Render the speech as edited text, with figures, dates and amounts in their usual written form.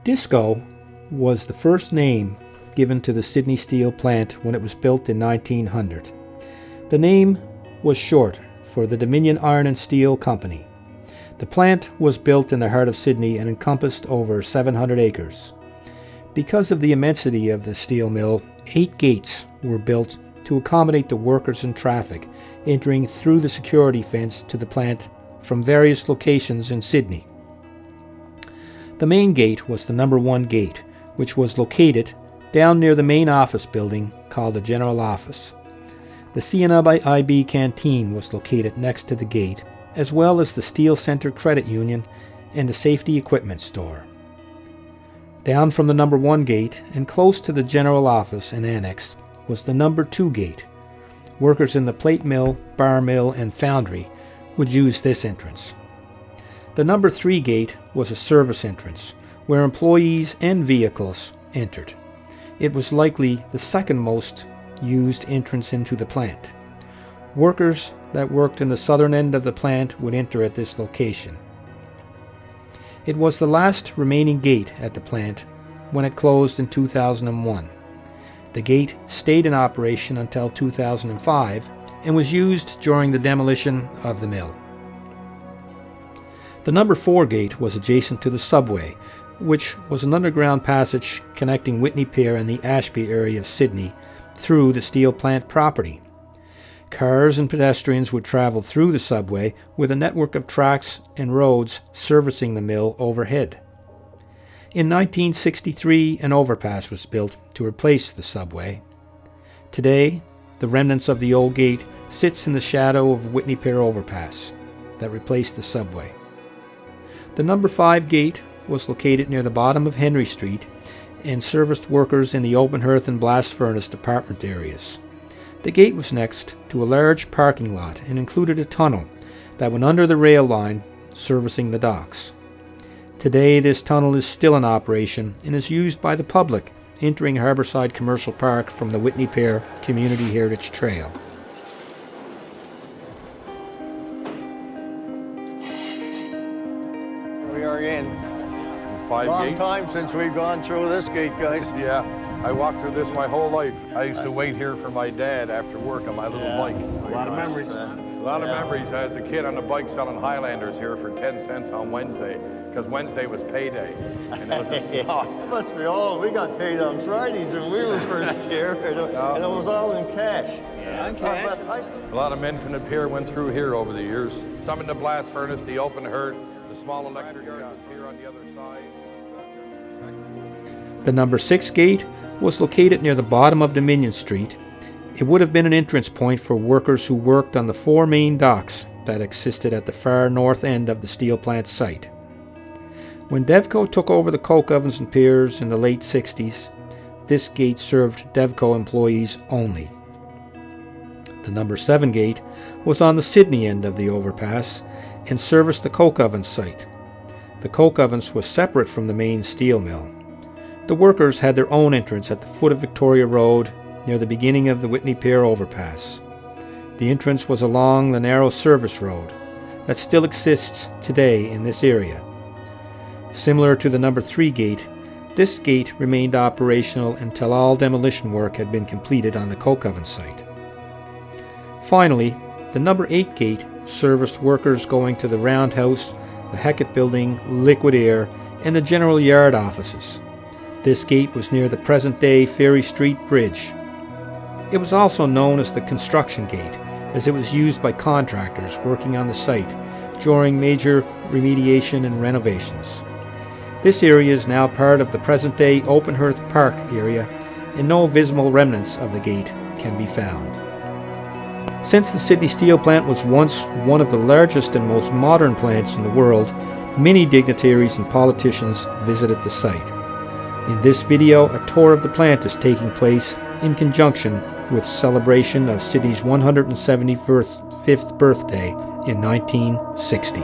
Disco was the first name given to the Sydney Steel plant when it was built in 1900. The name was short for the Dominion Iron and Steel Company. The plant was built in the heart of Sydney and encompassed over 700 acres. Because of the immensity of the steel mill, 8 gates were built to accommodate the workers and traffic entering through the security fence to the plant from various locations in Sydney. The main gate was the number 1 gate, which was located down near the main office building called the General Office. The CNIB canteen was located next to the gate, as well as the Steel Center Credit Union and the Safety Equipment Store. Down from the number 1 gate and close to the General Office and Annex was the number 2 gate. Workers in the plate mill, bar mill, and foundry would use this entrance. The number 3 gate was a service entrance, where employees and vehicles entered. It was likely the second most used entrance into the plant. Workers that worked in the southern end of the plant would enter at this location. It was the last remaining gate at the plant when it closed in 2001. The gate stayed in operation until 2005 and was used during the demolition of the mill. The number 4 gate was adjacent to the subway, which was an underground passage connecting Whitney Pier and the Ashby area of Sydney through the steel plant property. Cars and pedestrians would travel through the subway with a network of tracks and roads servicing the mill overhead. In 1963, an overpass was built to replace the subway. Today, the remnants of the old gate sits in the shadow of Whitney Pier overpass that replaced the subway. The number 5 gate was located near the bottom of Henry Street and serviced workers in the open hearth and blast furnace department areas. The gate was next to a large parking lot and included a tunnel that went under the rail line servicing the docks. Today, this tunnel is still in operation and is used by the public entering Harbourside Commercial Park from the Whitney Pier Community Heritage Trail. We are in. 5 Long gate. time since we've gone through this gate, guys. Yeah, I walked through this my whole life. I used to wait here for my dad after work on my little bike. A lot of memories. A lot of memories as a kid on the bike selling Highlanders here for 10 cents on Wednesday, because Wednesday was payday, and it was a small. Must be old. We got paid on Fridays when we were first here, and it was all in cash. Yeah, in cash. A lot of men from the pier went through here over the years. Some in the blast furnace, the open hearth, the small electric yard was here on the other side. The number 6 gate was located near the bottom of Dominion Street. It would have been an entrance point for workers who worked on the 4 main docks that existed at the far north end of the steel plant site. When Devco took over the coke ovens and piers in the late 60s, this gate served Devco employees only. The number 7 gate was on the Sydney end of the overpass and serviced the coke oven site. The coke ovens was separate from the main steel mill. The workers had their own entrance at the foot of Victoria Road near the beginning of the Whitney Pier overpass. The entrance was along the narrow service road that still exists today in this area. Similar to the number 3 gate, this gate remained operational until all demolition work had been completed on the coke oven site. Finally, the number 8 gate serviced workers going to the Roundhouse, the Heckett Building, Liquid Air, and the General Yard offices. This gate was near the present-day Ferry Street Bridge. It was also known as the Construction Gate, as it was used by contractors working on the site during major remediation and renovations. This area is now part of the present-day Open Hearth Park area, and no visible remnants of the gate can be found. Since the Sydney Steel Plant was once one of the largest and most modern plants in the world, many dignitaries and politicians visited the site. In this video, a tour of the plant is taking place in conjunction with celebration of Sydney's 175th birthday in 1960.